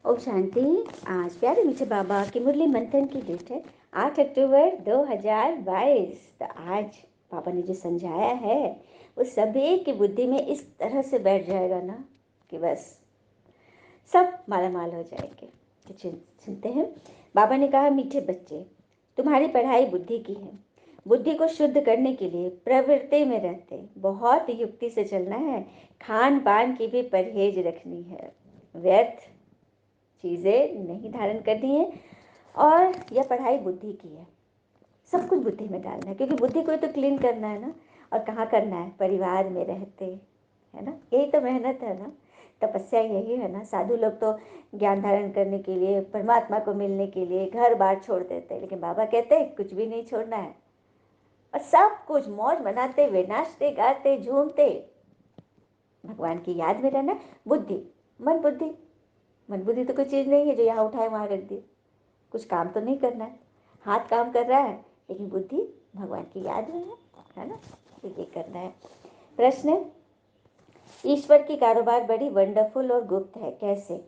ओम शांति। आज प्यारे मीठे बाबा की मुरली मंथन की डेट है 8 अक्टूबर 2022। तो आज बाबा ने जो समझाया है वो सभी की बुद्धि में इस तरह से बैठ जाएगा ना कि बस सब माला माल हो जाएंगे। तो सुनते हैं। बाबा ने कहा, मीठे बच्चे, तुम्हारी पढ़ाई बुद्धि की है। बुद्धि को शुद्ध करने के लिए प्रवृत्ति में रहते बहुत युक्ति से चलना है। खान पान की भी परहेज रखनी है। व्यर्थ चीज़ें नहीं धारण करनी है। और यह पढ़ाई बुद्धि की है। सब कुछ बुद्धि में डालना है, क्योंकि बुद्धि को तो क्लीन करना है ना। और कहाँ करना है? परिवार में रहते, है ना। यही तो मेहनत है ना, तपस्या यही है ना। साधु लोग तो ज्ञान धारण करने के लिए, परमात्मा को मिलने के लिए घर बार छोड़ देते हैं, लेकिन बाबा कहते हैं कुछ भी नहीं छोड़ना है। और सब कुछ मौज मनाते हुए, नाचते गाते झूमते भगवान की याद में रहना। बुद्धि, मन बुद्धि, मन बुद्धि तो कोई चीज़ नहीं है जो यहाँ उठाए वहाँ रख दी। कुछ काम तो नहीं करना है, हाथ काम कर रहा है, लेकिन बुद्धि भगवान की याद में है ना। तो ये करना है। प्रश्न, ईश्वर की कारोबार बड़ी वंडरफुल और गुप्त है। कैसे?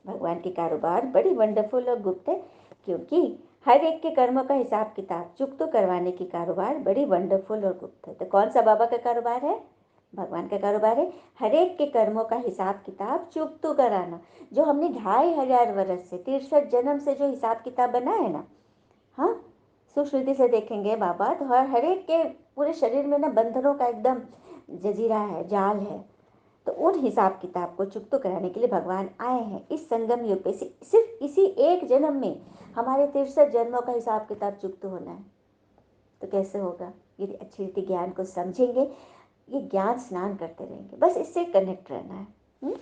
भगवान की कारोबार बड़ी वंडरफुल और गुप्त है, क्योंकि हर एक के कर्मों का हिसाब किताब चुकतो करवाने की कारोबार बड़ी वंडरफुल और गुप्त है। तो कौन सा बाबा का कारोबार है? भगवान का कारोबार है। हर एक के कर्मों का हिसाब किताब चुकतो कराना। जो हमने 2500 वर्ष से, 63 जन्म से जो हिसाब किताब बना है ना, हाँ, सूक्ष्मति से देखेंगे बाबा तो हर एक के पूरे शरीर में ना बंधनों का एकदम जजीरा है, जाल है। तो उन हिसाब किताब को चुकतो कराने के लिए भगवान आए हैं इस संगम युग पे। सिर्फ इसी एक जन्म में हमारे 63 जन्मों का हिसाब किताब चुकतो होना है। तो कैसे होगा? यदि अच्छी रीति ज्ञान को समझेंगे, ये ज्ञान स्नान करते रहेंगे, बस इससे कनेक्ट रहना है।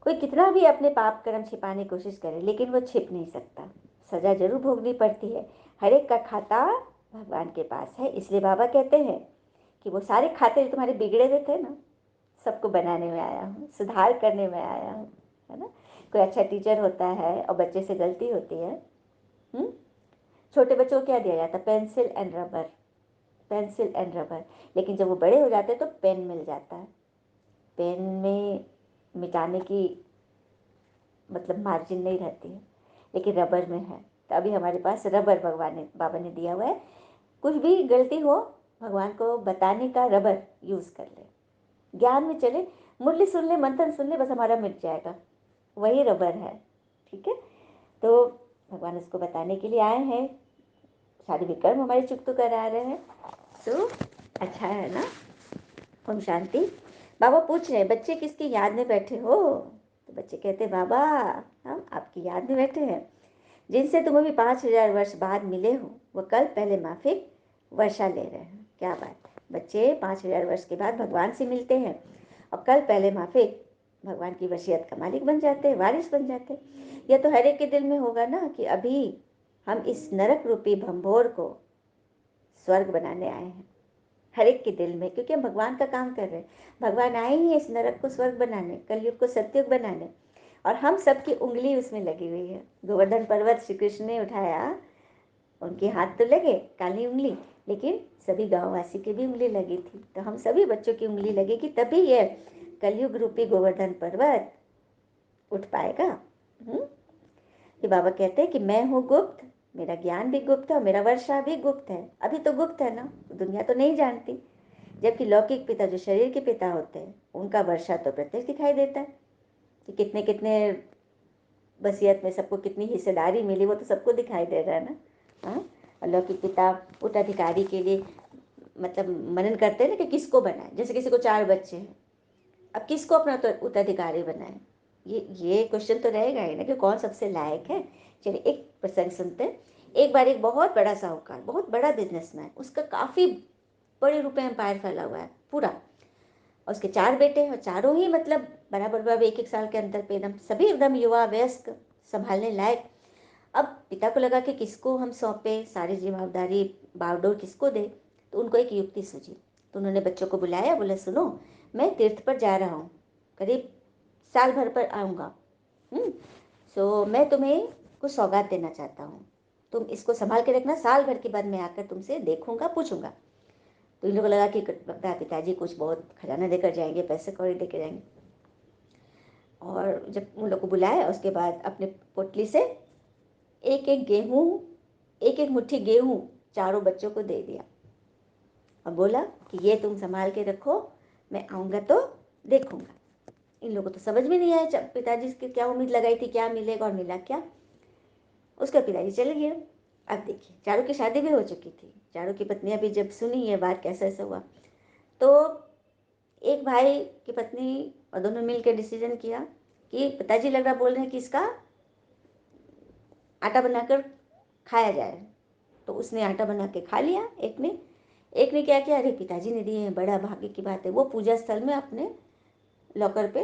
कोई कितना भी अपने पाप कर्म छिपाने की कोशिश करे, लेकिन वो छिप नहीं सकता। सजा जरूर भोगनी पड़ती है। हर एक का खाता भगवान के पास है। इसलिए बाबा कहते हैं कि वो सारे खाते जो तुम्हारे बिगड़े हुए थे ना, सबको बनाने में आया हूँ, सुधार करने में आया हूँ, है ना। कोई अच्छा टीचर होता है और बच्चे से गलती होती है, छोटे बच्चों को क्या दिया जाता है? Pencil and rubber, pencil and rubber. लेकिन जब वो बड़े हो जाते हैं तो पेन मिल जाता है। पेन में मिटाने की मतलब मार्जिन नहीं रहती है, लेकिन रबर में है। तो अभी हमारे पास रबर भगवान ने, बाबा ने दिया हुआ है। कुछ भी गलती हो, भगवान को बताने का रबर यूज़ कर ले, ज्ञान में चले, मुरली सुन ले, मंथन सुन ले, बस हमारा मिट जाएगा। वही रबर है, ठीक है। तो भगवान उसको बताने के लिए आए हैं। सारे विकर्म हमारे चुकतो करा रहे हैं, तो अच्छा है ना। ओम शांति। बाबा पूछ रहे हैं, बच्चे किसकी याद में बैठे हो? तो बच्चे कहते, बाबा हम आपकी याद में बैठे हैं। जिनसे तुम अभी 5000 वर्ष बाद मिले हो, वो कल पहले माफिक वर्षा ले रहे हैं। क्या बात है, बच्चे 5000 वर्ष के बाद भगवान से मिलते हैं और कल पहले माफिक भगवान की वसीयत का मालिक बन जाते हैं, वारिस बन जाते हैं। यह तो हर एक के दिल में होगा ना कि अभी हम इस नरक रूपी भंभोर को स्वर्ग बनाने आए हैं। हर एक के दिल में, क्योंकि हम भगवान का काम कर रहे हैं। भगवान आए ही इस नरक को स्वर्ग बनाने, कलयुग को सत्युग बनाने, और हम सबकी उंगली उसमें लगी हुई है। गोवर्धन पर्वत श्री कृष्ण ने उठाया, उनके हाथ तो लगे, काली उंगली, लेकिन सभी गांववासी की भी उंगली लगी थी। तो हम सभी बच्चों की उंगली लगेगी, तभी ये कलयुग रूपी गोवर्धन पर्वत उठ पाएगा। ये बाबा कहते हैं कि मैं हूँ गुप्त, मेरा ज्ञान भी गुप्त है और मेरा वर्षा भी गुप्त है। अभी तो गुप्त है ना, दुनिया तो नहीं जानती। जबकि लौकिक पिता जो शरीर के पिता होते हैं, उनका वर्षा तो प्रत्यक्ष दिखाई देता है कि कितने कितने वसीयत में सबको कितनी हिस्सेदारी मिली, वो तो सबको दिखाई दे रहा है ना। हाँ, और लौकिक पिता उत्तराधिकारी के लिए मतलब मनन करते हैं ना कि किसको बनाए। जैसे किसी को 4 बच्चे हैं, अब किसको अपना उत्तराधिकारी बनाए? ये क्वेश्चन तो रहेगा ही ना कि कौन सबसे लायक है। चलिए एक प्रसंग सुनते हैं। एक बार एक बहुत बड़ा साहूकार, बहुत बड़ा बिजनेसमैन, उसका काफ़ी बड़े रुपए एम्पायर फैला हुआ है पूरा, और उसके 4 बेटे हैं और चारों ही मतलब बराबर बराबर 1-1 साल के अंतर पे एकदम सभी एकदम युवा वयस्क, संभालने लायक। अब पिता को लगा कि किसको हम सौंपे सारी जिम्मेदारी, बागडोर किसको दे। तो उनको एक युक्ति सूझी। तो उन्होंने बच्चों को बुलाया, बोले सुनो, मैं तीर्थ पर जा रहा हूँ, करीब साल भर पर आऊँगा। सो मैं तुम्हें कुछ सौगात देना चाहता हूँ, तुम इसको संभाल के रखना, साल भर के बाद मैं आकर तुमसे देखूंगा, पूछूंगा। तो इन लोगों को लगा कि लगता है पिताजी कुछ बहुत खजाना देकर जाएंगे, पैसे कौड़ी देकर जाएंगे। और जब उन लोग को बुलाया उसके बाद अपने पोटली से एक एक गेहूँ, एक एक मुट्ठी गेहूँ चारों बच्चों को दे दिया और बोला कि ये तुम संभाल के रखो, मैं आऊँगा तो देखूँगा। इन लोगों को तो समझ में नहीं आया पिताजी की क्या उम्मीद लगाई थी, क्या मिलेगा और मिला क्या। उसका पिताजी चले गए। अब देखिए चारों की शादी भी हो चुकी थी। चारों की पत्नियां भी जब सुनी ये बात कैसे ऐसा हुआ, तो एक भाई की पत्नी और दोनों मिलकर डिसीजन किया कि पिताजी लग रहा बोल रहे हैं कि इसका आटा बनाकर खाया जाए। तो उसने आटा बना के खा लिया। एक ने क्या किया, अरे पिताजी ने दिए हैं, बड़ा भाग्य की बात है। वो पूजा स्थल में अपने लॉकर पे,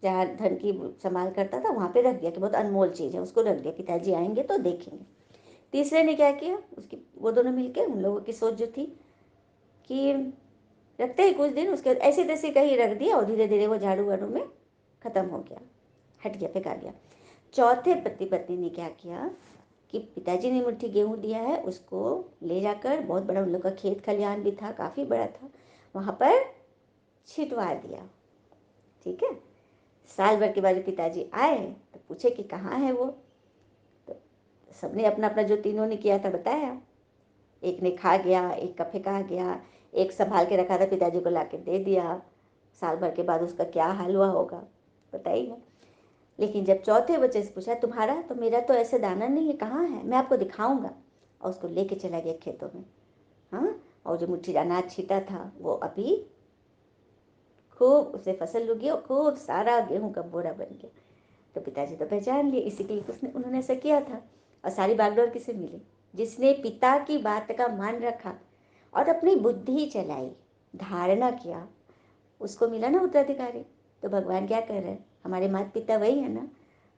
जहाँ धन की संभाल करता था, वहाँ पे रख दिया कि बहुत अनमोल चीज़ है, उसको रख दिया, पिताजी आएंगे तो देखेंगे। तीसरे ने क्या किया, उसकी वो दोनों मिलके, उन लोगों की सोच जो थी कि रखते ही कुछ दिन उसके ऐसे तैसे कहीं रख दिया और धीरे धीरे वो झाड़ू वाड़ू में ख़त्म हो गया, हट गया, फेंका गया। चौथे पति पत्नी ने क्या किया कि पिताजी ने मुट्ठी गेहूँ दिया है, उसको ले जाकर, बहुत बड़ा उन लोग का खेत खलिहान भी था, काफ़ी बड़ा था, वहाँ पर छिटवा दिया। ठीक है। साल भर के बाद पिताजी आए तो पूछे कि कहाँ है वो। तो सबने अपना अपना जो तीनों ने किया था बताया। एक ने खा गया, एक का फेंका गया, एक संभाल के रखा था, पिताजी को ला के दे दिया। साल भर के बाद उसका क्या हाल हुआ होगा बताइए। लेकिन जब चौथे बच्चे से पूछा तुम्हारा, तो मेरा तो ऐसे दाना नहीं है, कहाँ है, मैं आपको दिखाऊंगा, और उसको लेके चला गया खेतों में। हाँ, और जो मुट्ठी अनाज छीटा था वो अभी खूब उसे फसल उगी और खूब सारा गेहूं का बोरा बन गया। तो पिताजी तो पहचान लिए, इसी के लिए उसने उन्होंने ऐसा किया था। और सारी बागडोर किसे मिली, जिसने पिता की बात का मान रखा और अपनी बुद्धि चलाई, धारणा किया, उसको मिला ना उत्तराधिकारी। तो भगवान क्या कर रहे हैं, हमारे माता पिता वही है ना।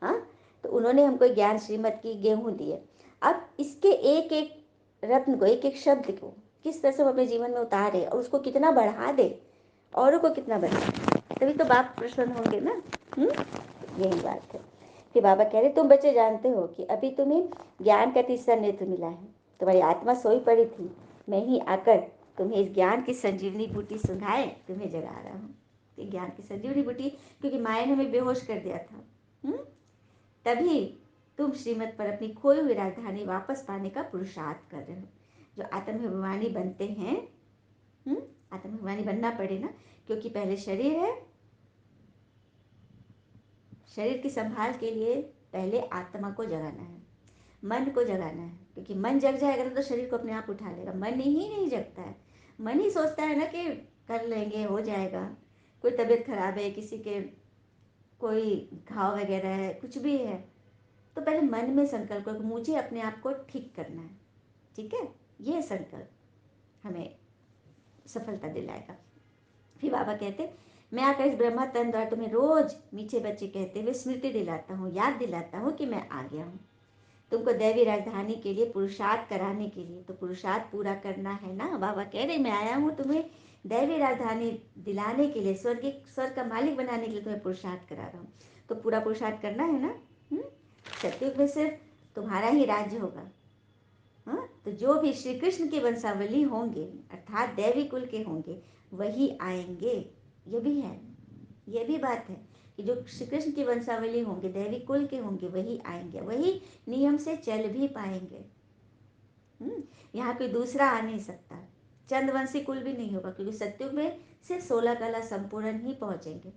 हाँ, तो उन्होंने हमको ज्ञान श्रीमत की गेहूँ दिए। अब इसके एक एक रत्न को, एक एक शब्द को किस तरह से हम अपने जीवन में उतारे और उसको कितना बढ़ा दे, औरों को कितना बढ़ा, तभी तो बाप प्रसन्न होंगे ना। यही बात है। फिर बाबा कह रहे तुम बच्चे जानते हो कि अभी तुम्हें ज्ञान का तीसरा नेत्र मिला है, तुम्हारी आत्मा सोई पड़ी थी, मैं ही आकर तुम्हें इस ज्ञान की संजीवनी बूटी सुंघाए तुम्हें जगा रहा हूँ। ज्ञान की संजीवनी बूटी, क्योंकि माया ने हमें बेहोश कर दिया था। तभी तुम श्रीमत पर अपनी खोई हुई राजधानी वापस पाने का पुरुषार्थ कर रहे हो। जो आत्माभिमानी बनते हैं, आत्माभिमानी बनना पड़े ना, क्योंकि पहले शरीर है, शरीर की संभाल के लिए पहले आत्मा को जगाना है, मन को जगाना है। क्योंकि मन जग जाएगा तो शरीर को अपने आप उठा लेगा। मन ही नहीं जगता है, मन ही सोचता है ना कि कर लेंगे, हो जाएगा। कोई तबीयत खराब है, किसी के कोई घाव वगैरह है, कुछ भी है, तो पहले मन में संकल्प करो मुझे अपने आप को ठीक करना है। ठीक है, ये संकल्प हमें सफलता दिलाएगा। फिर बाबा कहते मैं आकर इस ब्रह्मा तन द्वारा तुम्हें रोज मीठे बच्चे कहते हुए स्मृति दिलाता हूँ, याद दिलाता हूँ कि मैं आ गया हूँ तुमको दैवी राजधानी के लिए पुरुषार्थ कराने के लिए। तो पुरुषार्थ पूरा करना है ना। बाबा कह रहे मैं आया हूँ तुम्हें दैवी राजधानी दिलाने के लिए, स्वर्ग का मालिक बनाने के लिए तुम्हें पुरुषार्थ करा रहा हूँ। तो पूरा पुरुषार्थ करना है ना। सत्युग में सिर्फ तुम्हारा ही राज्य होगा। हाँ, तो जो भी श्री कृष्ण के वंशावली होंगे अर्थात दैवी कुल के होंगे वही आएंगे। ये भी है, ये भी बात है कि जो श्री कृष्ण की वंशावली होंगे, दैवी कुल के होंगे, वही आएंगे, वही नियम से चल भी पाएंगे। यहाँ कोई दूसरा आ नहीं सकता, चंद्रवंशी कुल भी नहीं होगा, क्योंकि सत्युग में सिर्फ 16 कला संपूर्ण ही पहुंचेंगे।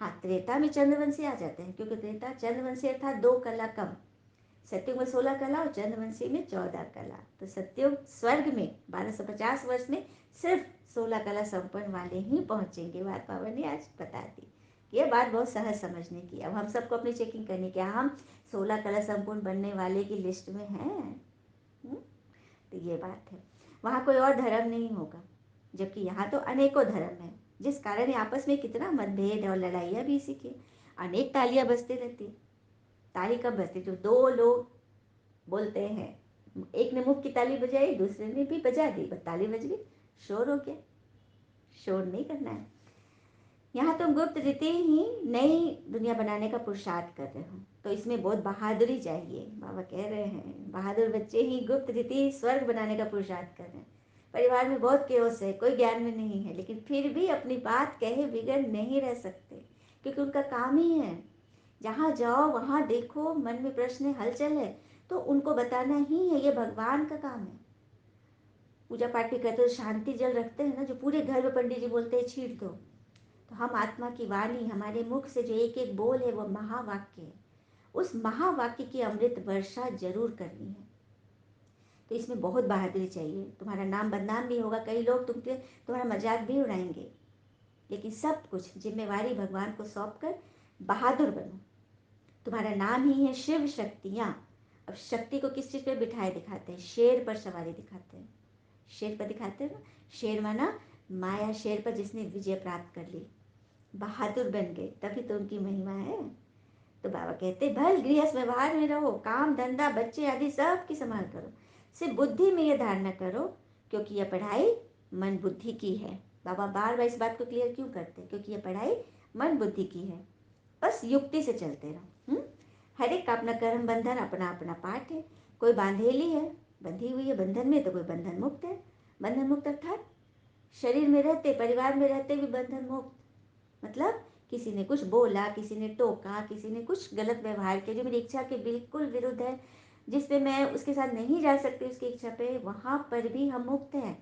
हाँ, त्रेता में चंद्रवंशी आ जाते हैं, क्योंकि त्रेता चंद्रवंशी अर्थात 2 कला कम। सत्युग में 16 कला और चंद्रवंशी में 14 कला। तो सत्युग स्वर्ग में 1250 वर्ष में सिर्फ 16 कला संपन्न वाले ही पहुंचेंगे। बात बाबा ने आज बता दी। ये बात बहुत सहज समझने की। अब हम सबको अपनी चेकिंग करनी कि हम 16 कला संपूर्ण बनने वाले की लिस्ट में हैं। तो ये बात है। वहाँ कोई और धर्म नहीं होगा, जबकि यहाँ तो अनेकों धर्म है, जिस कारण आपस में कितना मतभेद और लड़ाइयाँ भी इसी की। अनेक तालियाँ बजती रहती। ताली कब बजती, जो 2 लोग बोलते हैं, एक ने मुख की ताली बजाई, दूसरे ने भी बजा दी, बस ताली बज गई, शोर हो गया। शोर नहीं करना है। यहाँ तुम गुप्त रीति ही नई दुनिया बनाने का पुरुषार्थ कर रहे हो, तो इसमें बहुत बहादुरी चाहिए। बाबा कह रहे हैं बहादुर बच्चे ही गुप्त रीति स्वर्ग बनाने का पुरुषार्थ कर रहे हैं। परिवार में बहुत केओस है, कोई ज्ञान में नहीं है, लेकिन फिर भी अपनी बात कहे बिगड़ नहीं रह सकते, क्योंकि उनका काम ही है। जहाँ जाओ वहाँ देखो मन में प्रश्न है, हलचल है, तो उनको बताना ही है, ये भगवान का काम है। पूजा पाठ भी करते हो, शांति जल रखते हैं ना, जो पूरे घर में पंडित जी बोलते हैं छीट दो, तो हम आत्मा की वाणी, हमारे मुख से जो एक एक बोल है वो महावाक्य है। उस महावाक्य की अमृत वर्षा जरूर करनी है। तो इसमें बहुत बहादुरी चाहिए। तुम्हारा नाम बदनाम भी होगा, कई लोग तुम्हारा मजाक भी उड़ाएंगे, लेकिन सब कुछ जिम्मेवारी भगवान को सौंप कर बहादुर बनो। तुम्हारा नाम ही है शिव शक्तियाँ। अब शक्ति को किस चीज़ पे बिठाए दिखाते हैं? शेर पर सवारी दिखाते हैं। शेर पर दिखाते हैं ना, शेर माना माया, शेर पर जिसने विजय प्राप्त कर ली, बहादुर बन गए, तभी तो उनकी महिमा है। तो बाबा कहते भल गृहस्थ व्यवहार में रहो, काम धंधा बच्चे आदि सब की संभाल करो, सिर्फ बुद्धि में यह धारणा करो, क्योंकि यह पढ़ाई मन बुद्धि की है। बाबा बार बार इस बात को क्लियर क्यों करते हैं? क्योंकि यह पढ़ाई मन बुद्धि की है। बस युक्ति से चलते रहो। हर एक का अपना कर्म बंधन, अपना अपना पाठ है। कोई बांधेली है, बंधी हुई है बंधन में, तो कोई बंधन मुक्त है। बंधन मुक्त अर्थात शरीर में रहते, परिवार में रहते भी बंधन मुक्त। मतलब किसी ने कुछ बोला, किसी ने टोका, किसी ने कुछ गलत व्यवहार किया जो मेरी इच्छा के बिल्कुल विरुद्ध है, जिसपे मैं उसके साथ नहीं जा सकती उसकी इच्छा पे, वहाँ पर भी हम मुक्त हैं।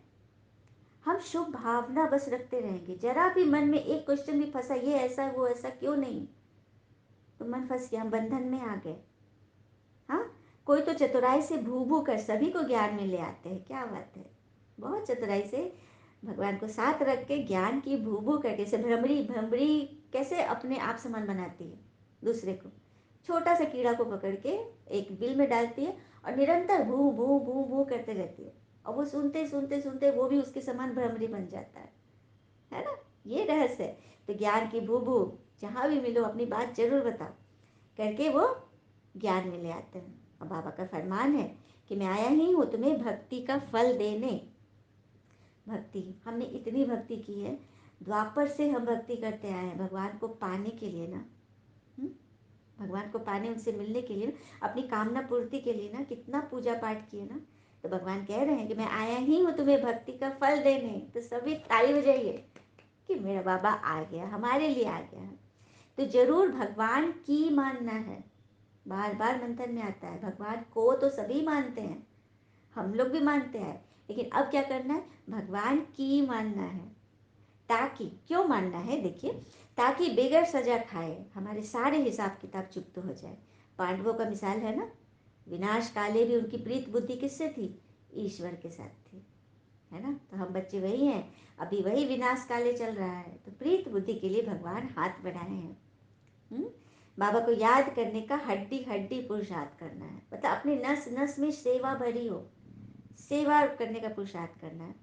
हम शुभ भावना बस रखते रहेंगे। जरा भी मन में एक क्वेश्चन भी फंसा, ये ऐसा वो ऐसा क्यों नहीं, तो मन फंस गया, हम बंधन में आ गए। हाँ, कोई तो चतुराई से भू भू कर सभी को ज्ञान में ले आते हैं। क्या बात है, बहुत चतुराई से भगवान को साथ रख के ज्ञान की भू भू करके, से भ्रमरी भ्रमरी कैसे अपने आप समान बनाती है दूसरे को, छोटा सा कीड़ा को पकड़ के एक बिल में डालती है और निरंतर भू भू भू भू करते रहती है, और वो सुनते सुनते सुनते वो भी उसके समान भ्रमरी बन जाता है ना। ये रहस्य है। तो ज्ञान की भू भू, जहाँ भी मिलो अपनी बात जरूर बताओ करके वो ज्ञान में ले आते हैं। और बाबा का फरमान है कि मैं आया ही हूँ तुम्हें भक्ति का फल देने। भक्ति, हमने इतनी भक्ति की है, द्वापर से हम भक्ति करते आए हैं भगवान को पाने के लिए ना। भगवान को पाने, उनसे मिलने के लिए ना, अपनी कामना पूर्ति के लिए ना, कितना पूजा पाठ किए ना। तो भगवान कह रहे हैं कि मैं आया ही हूँ तुम्हें भक्ति का फल देने। तो सभी ताली बजाइए कि मेरा बाबा आ गया, हमारे लिए आ गया है। तो जरूर भगवान की मानना है। बार बार मंथन में आता है, भगवान को तो सभी मानते हैं, हम लोग भी मानते हैं, लेकिन अब क्या करना है? भगवान की मानना है। ताकि, क्यों मानना है? देखिए, ताकि बेगर सजा खाए हमारे सारे हिसाब किताब चुप्त हो जाए। पांडवों का मिसाल है ना, विनाश काले भी उनकी प्रीत बुद्धि किससे थी? ईश्वर के साथ थी, है ना। तो हम बच्चे वही हैं, अभी वही विनाश काले चल रहा है, तो प्रीत बुद्धि के लिए भगवान हाथ बढ़ाए हैं। बाबा को याद करने का हड्डी हड्डी पुरुषार्थ करना है, मतलब अपने नस नस में सेवा भरी हो, सेवा करने का पुरुषार्थ करना है।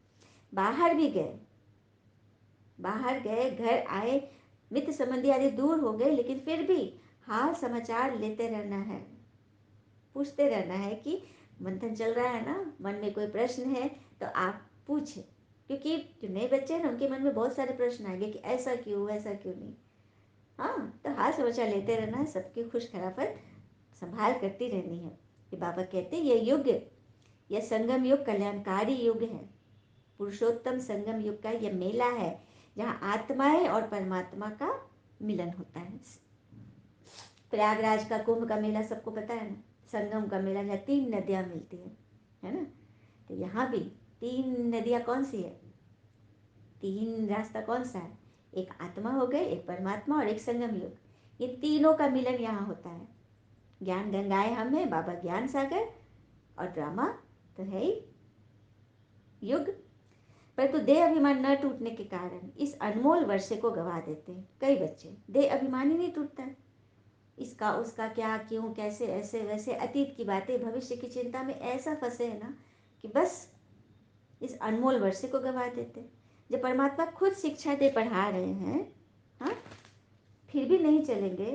बाहर भी गए, बाहर गए, घर आए, मित्र संबंधी आदि दूर हो गए, लेकिन फिर भी हाल समाचार लेते रहना है, पूछते रहना है कि मंथन चल रहा है ना, मन में कोई प्रश्न है तो आप पूछे, क्योंकि जो नए बच्चे हैं ना, उनके मन में बहुत सारे प्रश्न आएंगे कि ऐसा क्यों, वैसा क्यों नहीं। हाँ, तो हाल समाचार लेते रहना है, सबकी खुश खराफत संभाल करती रहनी है। कि बाबा कहते हैं यह युग, यह संगम युग कल्याणकारी युग है, पुरुषोत्तम संगम युग का यह मेला है, जहाँ आत्माएं और परमात्मा का मिलन होता है। प्रयागराज का कुंभ का मेला सबको पता है ना, संगम का मेला जहाँ 3 नदियाँ मिलती है ना। तो यहाँ भी 3 नदियाँ कौन सी है? 3 रास्ता कौन सा है? एक आत्मा हो गए, एक परमात्मा और एक संगम युग। ये तीनों का मिलन यहाँ होता है। ज्ञान गंगाएं हम हैं, बाबा ज्ञान सागर, और ड्रामा तो है ही युग। परंतु देह अभिमान न टूटने के कारण इस अनमोल वर्षे को गवा देते हैं कई बच्चे। देह अभिमान ही नहीं टूटता है, इसका उसका क्या, क्यों, कैसे, ऐसे वैसे, अतीत की बातें, भविष्य की चिंता में ऐसा फंसे है ना कि बस इस अनमोल वर्षे को गवा देते। जब परमात्मा खुद शिक्षा दे पढ़ा रहे हैं, हाँ, फिर भी नहीं चलेंगे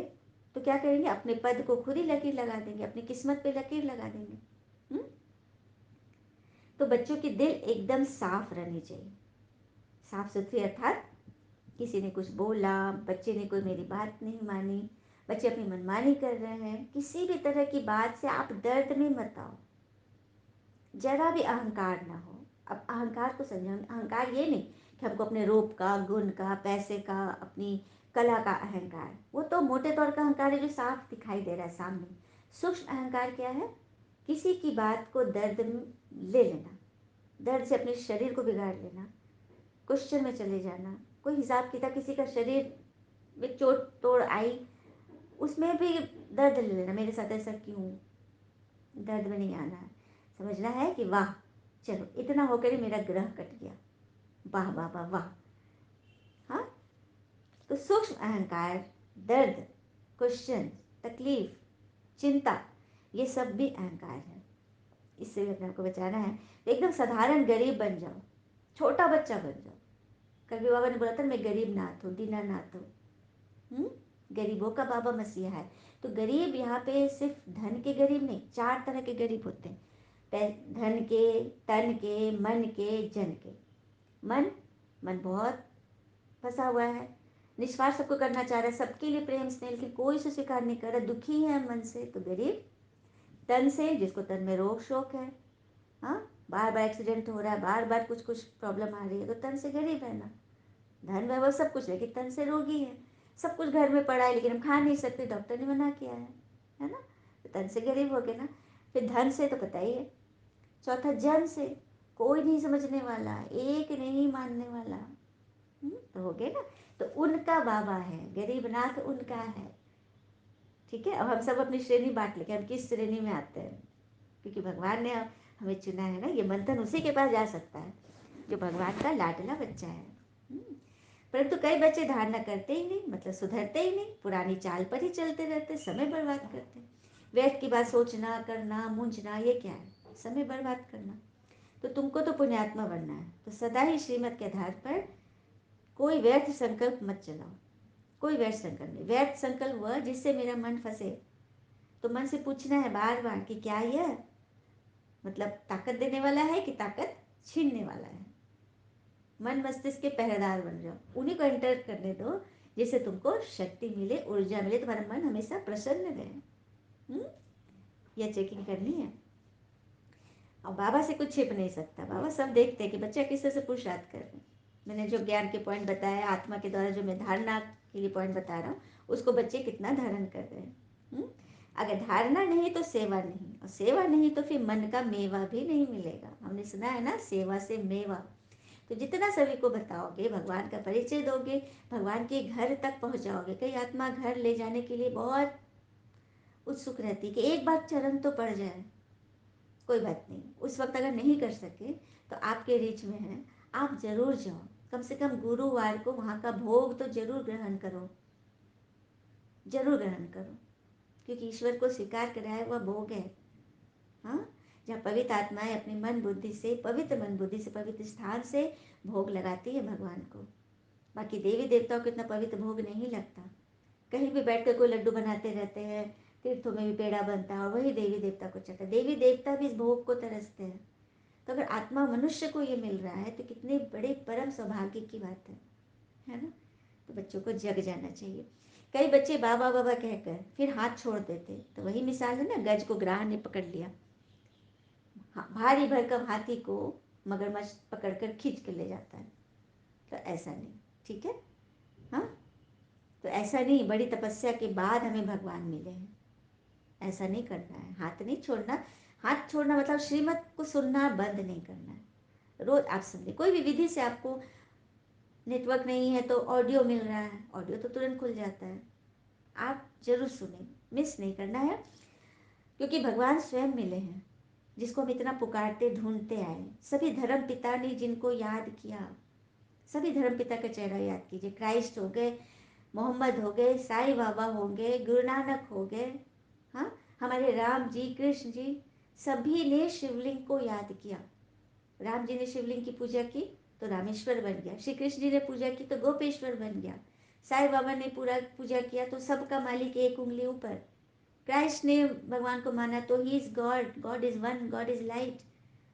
तो क्या करेंगे? अपने पद को खुद ही लकीर लगा देंगे, अपनी किस्मत पे लकीर लगा देंगे। तो बच्चों की दिल एकदम साफ रहनी चाहिए, साफ सुथरी, अर्थात किसी ने कुछ बोला, बच्चे ने कोई मेरी बात नहीं मानी, बच्चे अपनी मनमानी कर रहे हैं, किसी भी तरह की बात से आप दर्द में मत आओ, जरा भी अहंकार ना हो। अब अहंकार को समझाओ, अहंकार ये नहीं कि हमको अपने रूप का, गुण का, पैसे का, अपनी कला का अहंकार, वो तो मोटे तौर का अहंकार है जो साफ दिखाई दे रहा है सामने। सूक्ष्म अहंकार क्या है? किसी की बात को दर्द में ले लेना, दर्द से अपने शरीर को बिगाड़ लेना, क्वेश्चन में चले जाना, कोई हिसाब किताब, किसी का शरीर में चोट तोड़ आई उसमें भी दर्द ले लेना, मेरे साथ ऐसा क्यों, दर्द में नहीं आना है, समझना है कि वाह चलो इतना होकर ही मेरा ग्रह कट गया, वाह वाह वाह वाह। हाँ, तो सूक्ष्म अहंकार, दर्द, क्वेश्चन, तकलीफ, चिंता, ये सब भी अहंकार है। इससे भी अपने आपको बचाना है तो एकदम साधारण गरीब बन जाओ, छोटा बच्चा बन जाओ। कभी बाबा ने बोला था मैं गरीब नाथ हूँ, दीनानाथ हूँ। गरीबों का बाबा मसीहा है। तो गरीब यहाँ पे सिर्फ धन के गरीब नहीं, 4 तरह के गरीब होते हैं। धन के, तन के, मन के, जन के। मन, मन बहुत फंसा हुआ है, निस्वार्थ सबको करना चाह रहा है, सबके लिए प्रेम स्नेह, लेकिन कोई से स्वीकार नहीं कर रहा, दुखी है मन से, तो गरीब। तन से, जिसको तन में रोग शोक है, हाँ, बार बार एक्सीडेंट हो रहा है, बार बार कुछ कुछ प्रॉब्लम आ रही है, तो तन से गरीब है ना। धन वैभव सब कुछ, लेकिन तन से रोगी है। सब कुछ घर में पड़ा है लेकिन हम खा नहीं सकते, डॉक्टर ने मना किया है ना, तो तन से गरीब हो गए ना। फिर धन से तो पता ही है। चौथा जन से, कोई नहीं समझने वाला, एक नहीं मानने वाला, तो हो गए ना। तो उनका बाबा है, गरीबनाथ उनका है। ठीक है, अब हम सब अपनी श्रेणी बांट लेंगे, हम किस श्रेणी में आते हैं, क्योंकि भगवान ने हमें चुना है ना, ये मंथन उसी के पास जा सकता है जो भगवान का लाडला बच्चा है। परंतु कई बच्चे धारणा करते ही नहीं, मतलब सुधरते ही नहीं, पुरानी चाल पर ही चलते रहते, समय बर्बाद करते। व्यर्थ की बात सोचना, करना, मूंझना, ये क्या है? समय बर्बाद करना। तो तुमको तो पुण्यात्मा बनना है, तो सदा ही श्रीमत के आधार पर कोई व्यर्थ संकल्प मत चलाओ, कोई व्यर्थ संकल्प नहीं। व्यर्थ संकल्प वह जिससे मेरा मन फंसे, तो मन से पूछना है बार बार कि क्या यह मतलब ताकत देने वाला है कि ताकत छीनने वाला है। मन मस्तिष्क के पहरेदार बन जाओ, उन्हीं को एंटर करने दो, जिससे तुमको शक्ति मिले, ऊर्जा मिले, तुम्हारा मन हमेशा प्रसन्न रहे। यह चेकिंग करनी है। और बाबा से कुछ छिप नहीं सकता, बाबा सब देखते हैं कि बच्चा किस तरह से पुरुषार्थ कर रहे हैं। मैंने जो ज्ञान के पॉइंट बताया, आत्मा के द्वारा जो मैं धारणा के लिए पॉइंट बता रहा हूँ, उसको बच्चे कितना धारण कर रहे हैं। अगर धारणा नहीं तो सेवा नहीं, और सेवा नहीं तो फिर मन का मेवा भी नहीं मिलेगा। हमने सुना है ना, सेवा से मेवा। तो जितना सभी को बताओगे, भगवान का परिचय दोगे, भगवान के घर तक पहुंचाओगे। कई आत्मा घर ले जाने के लिए बहुत उत्सुक रहती कि एक बार चरण तो पड़ जाए। कोई बात नहीं, उस वक्त अगर नहीं कर सके तो आपके रीच में है, आप जरूर जाओ। कम से कम गुरुवार को वहाँ का भोग तो जरूर ग्रहण करो, जरूर ग्रहण करो, क्योंकि ईश्वर को स्वीकार कराया हुआ भोग है। हाँ, जहाँ पवित्र आत्माएं अपनी मन बुद्धि से, पवित्र मन बुद्धि से, पवित्र स्थान से भोग लगाती है भगवान को। बाकी देवी देवताओं को इतना पवित्र भोग नहीं लगता। कहीं भी बैठ कर कोई लड्डू बनाते रहते हैं, तीर्थों में भी पेड़ा बनता है और वही देवी देवता को चढ़ता है। देवी देवता भी इस भोग को तरसते हैं। तो अगर आत्मा मनुष्य को ये मिल रहा है तो कितने बड़े परम सौभाग्य की बात है ना। तो बच्चों को जग जाना चाहिए। कई बच्चे बाबा बाबा कहकर फिर हाथ छोड़ देते, तो वही मिसाल है ना, गज को ग्राह ने पकड़ लिया, भारी भरकम हाथी को मगरमच्छ पकड़कर खींच कर ले जाता है। तो ऐसा नहीं, ठीक है। हाँ, तो ऐसा नहीं, बड़ी तपस्या के बाद हमें भगवान मिले हैं, ऐसा नहीं करना है। हाथ नहीं छोड़ना, हाथ छोड़ना मतलब श्रीमत को सुनना बंद नहीं करना है। रोज आप सुनिए, कोई भी विधि से आपको नेटवर्क नहीं है तो ऑडियो मिल रहा है, ऑडियो तो तुरंत खुल जाता है, आप जरूर सुने, मिस नहीं करना है। क्योंकि भगवान स्वयं मिले हैं, जिसको हम इतना पुकारते ढूंढते आए। सभी धर्म पिता ने जिनको याद किया, सभी धर्म पिता का चेहरा याद कीजिए। क्राइस्ट हो गए, मोहम्मद हो गए, साईं बाबा हो गए, गुरु नानक हो गए, हाँ, हमारे राम जी, कृष्ण जी, सभी ने शिवलिंग को याद किया। राम जी ने शिवलिंग की पूजा की तो रामेश्वर बन गया, श्री कृष्ण जी ने पूजा की तो गोपेश्वर बन गया, साईं बाबा ने पूरा पूजा किया तो सबका मालिक एक उंगली ऊपर। क्राइस्ट ने भगवान को माना तो he is God, God is one, God is light.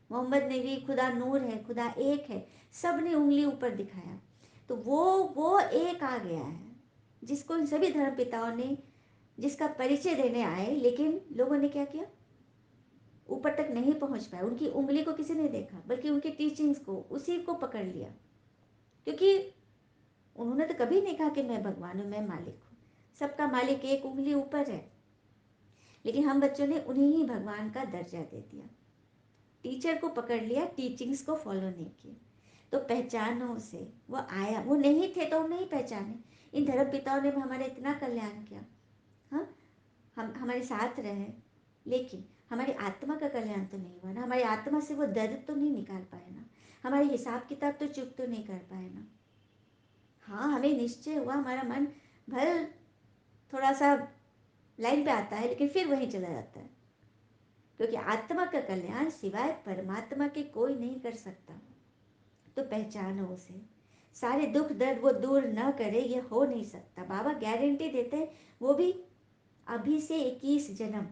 Mohammad ने भी खुदा नूर है, खुदा एक है, सब ने उंगली ऊपर दिखाया। तो वो एक आ गया है, जिसको इन सभी धर्म पिताओं ने, जिसका परिचय देने आए, लेकिन लोगों ने क्या किया, ऊपर तक नहीं पहुंच पाए। उनकी उंगली को किसी ने देखा, बल्कि उनकी टीचिंग्स को, उसी को पकड़ लिया। क्योंकि उन्होंने तो कभी नहीं कहा कि मैं भगवान हूँ, मैं मालिक हूँ। सबका मालिक एक उंगली ऊपर है, लेकिन हम बच्चों ने उन्हें ही भगवान का दर्जा दे दिया। टीचर को पकड़ लिया, टीचिंग्स को फॉलो नहीं किया। तो पहचानो उसे, वो आया, वो नहीं थे तो हम नहीं पहचाने। इन धर्म पिताओं ने हमारा इतना कल्याण किया, हाँ, हम हमारे साथ रहे, लेकिन हमारी आत्मा का कल्याण तो नहीं हुआ ना। हमारी आत्मा से वो दर्द तो नहीं निकाल पाए ना, हमारे हिसाब किताब तो चुप तो नहीं कर पाए ना। हाँ, हमें निश्चय हुआ, हमारा मन भर थोड़ा सा लाइन पे आता है, लेकिन फिर वहीं चला जाता है, क्योंकि आत्मा का कल्याण सिवाय परमात्मा के कोई नहीं कर सकता। तो पहचानो उसे। सारे दुख दर्द वो दूर न करे, ये हो नहीं सकता। बाबा गारंटी देते हैं, वो भी अभी से 21 जन्म,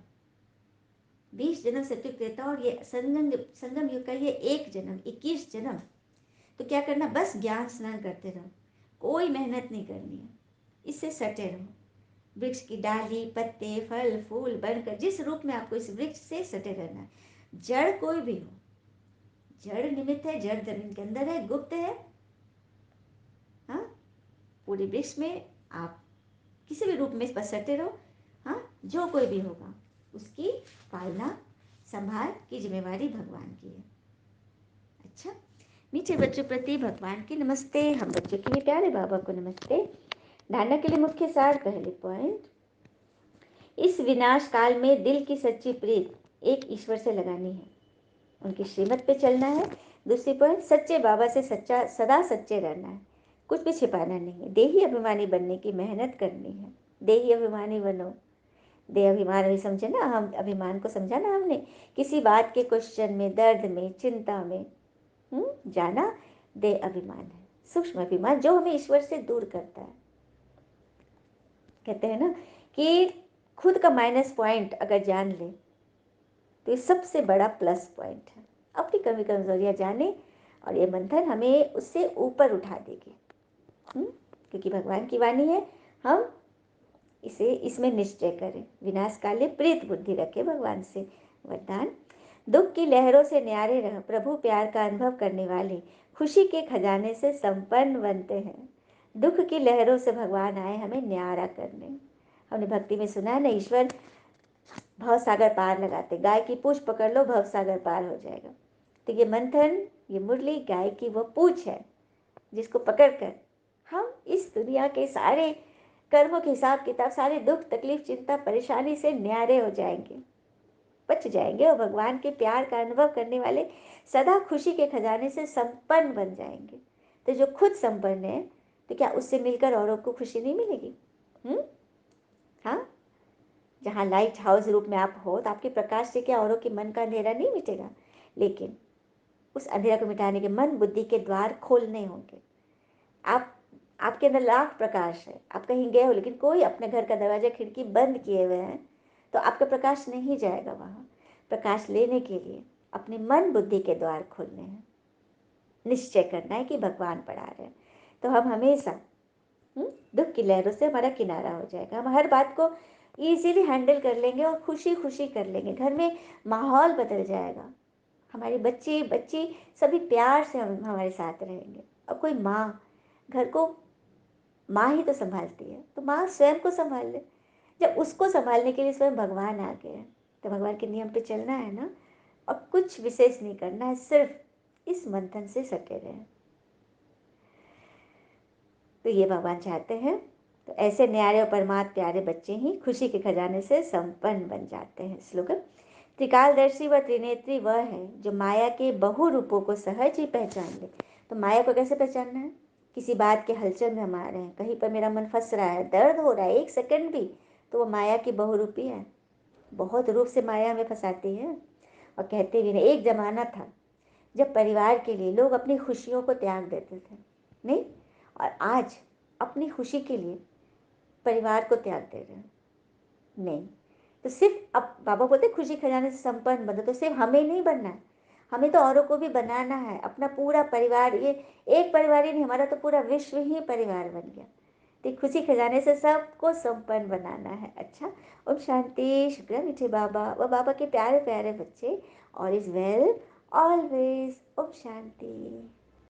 20 जन्म सत्युग देता, और ये संगम युग का ये एक जन्म, 21 जन्म। तो क्या करना, बस ज्ञान स्नान करते रहो, कोई मेहनत नहीं करनी है, इससे सटे रहो। वृक्ष की डाली, पत्ते, फल, फूल बनकर जिस रूप में आपको इस वृक्ष से सटे रहना है। जड़ कोई भी हो, जड़ निमित्त है, जड़ जमीन के अंदर है, गुप्त है, हाँ, पूरे वृक्ष में आप किसी भी रूप में बस सटे रहो। हाँ, जो कोई भी होगा उसकी पालना संभाल की जिम्मेवारी भगवान की है। अच्छा, मीठे बच्चों प्रति भगवान की नमस्ते, हम बच्चों के लिए प्यारे बाबा को नमस्ते। धारणा के लिए मुख्य सार, पहले पॉइंट, इस विनाश काल में दिल की सच्ची प्रीत एक ईश्वर से लगानी है, उनकी श्रीमत पे चलना है। दूसरी पॉइंट, सच्चे बाबा से सच्चा सदा सच्चे रहना है, कुछ भी छिपाना नहीं है। देही अभिमानी बनने की मेहनत करनी है, देही अभिमानी बनो। देह अभिमान भी समझे ना, हम अभिमान को समझा ना हमने, किसी बात के क्वेश्चन में, दर्द में, चिंता में जाना देह अभिमान है, सूक्ष्म अभिमान जो हमें ईश्वर से दूर करता है। कहते हैं ना कि खुद का माइनस पॉइंट अगर जान ले तो ये सबसे बड़ा प्लस पॉइंट है। अपनी कमी कमजोरियां जाने, और ये मंथन हमें उससे ऊपर उठा देगी। क्योंकि भगवान की वाणी है, हम इसे इसमें निश्चय करें। विनाश काले प्रीत बुद्धि रखे, भगवान से वरदान। दुख की लहरों से न्यारे रह, प्रभु प्यार का अनुभव करने वाले खुशी के खजाने से संपन्न बनते हैं। दुख की लहरों से भगवान आए हमें न्यारा करने। हमने भक्ति में सुना है ना, ईश्वर भव सागर पार लगाते, गाय की पूंछ पकड़ लो, भव सागर पार हो जाएगा। तो ये मंथन, ये मुरली गाय की वो पूंछ है, जिसको पकड़कर हम इस दुनिया के सारे कर्मों के हिसाब किताब, सारे दुख तकलीफ चिंता परेशानी से न्यारे हो जाएंगे, बच जाएंगे, और भगवान के प्यार का अनुभव करने वाले सदा खुशी के खजाने से संपन्न बन जाएंगे। तो जो खुद संपन्न है, तो क्या उससे मिलकर औरों को खुशी नहीं मिलेगी? हाँ, जहाँ लाइट हाउस रूप में आप हो, तो आपके प्रकाश से क्या औरों के मन का अंधेरा नहीं मिटेगा? लेकिन उस अंधेरा को मिटाने के मन बुद्धि के द्वार खोलने होंगे। आप, आपके अंदर लाख प्रकाश है, आप कहीं गए हो लेकिन कोई अपने घर का दरवाजा खिड़की बंद किए हुए हैं, तो आपका प्रकाश नहीं जाएगा वहाँ। प्रकाश लेने के लिए अपने मन बुद्धि के द्वार खोलने हैं, निश्चय करना है कि भगवान पढ़ा रहे हैं। तो हम हमेशा दुख की लहरों से हमारा किनारा हो जाएगा, हम हर बात को इजीली हैंडल कर लेंगे और खुशी खुशी कर लेंगे। घर में माहौल बदल जाएगा, हमारे बच्चे बच्ची सभी प्यार से हमारे साथ रहेंगे। और कोई माँ घर को, माँ ही तो संभालती है, तो माँ स्वयं को संभाल ले। जब उसको संभालने के लिए स्वयं भगवान आ गए, तो भगवान के नियम पे चलना है ना, और कुछ विशेष नहीं करना है, सिर्फ इस मंथन से सटे रहें। तो ये भगवान चाहते हैं। तो ऐसे न्यारे और परमात्म प्यारे बच्चे ही खुशी के खजाने से संपन्न बन जाते हैं। स्लोगन, त्रिकालदर्शी व त्रिनेत्री वह है जो माया के बहु रूपों को सहज ही पहचान ले। तो माया को कैसे पहचानना है? किसी बात के हलचल में हम आ रहे हैं, कहीं पर मेरा मन फंस रहा है, दर्द हो रहा है एक सेकंड भी, तो वो माया की बहुरूपी है। बहुत रूप से माया हमें फंसाती है। और कहते भी नहीं, एक जमाना था जब परिवार के लिए लोग अपनी खुशियों को त्याग देते थे, नहीं, और आज अपनी खुशी के लिए परिवार को त्याग दे रहे हैं। नहीं, तो सिर्फ अब बाबा बोलते खुशी खजाने से संपन्न बनो, तो सिर्फ हमें नहीं बनना है, हमें तो औरों को भी बनाना है। अपना पूरा परिवार, ये एक परिवार ही नहीं, हमारा तो पूरा विश्व ही परिवार बन गया। तो खुशी खजाने से सबको संपन्न बनाना है। अच्छा, ओम शांति। शुक्रिया मीठे बाबा व बाबा के प्यारे प्यारे बच्चे। All is well always. Om Shanti.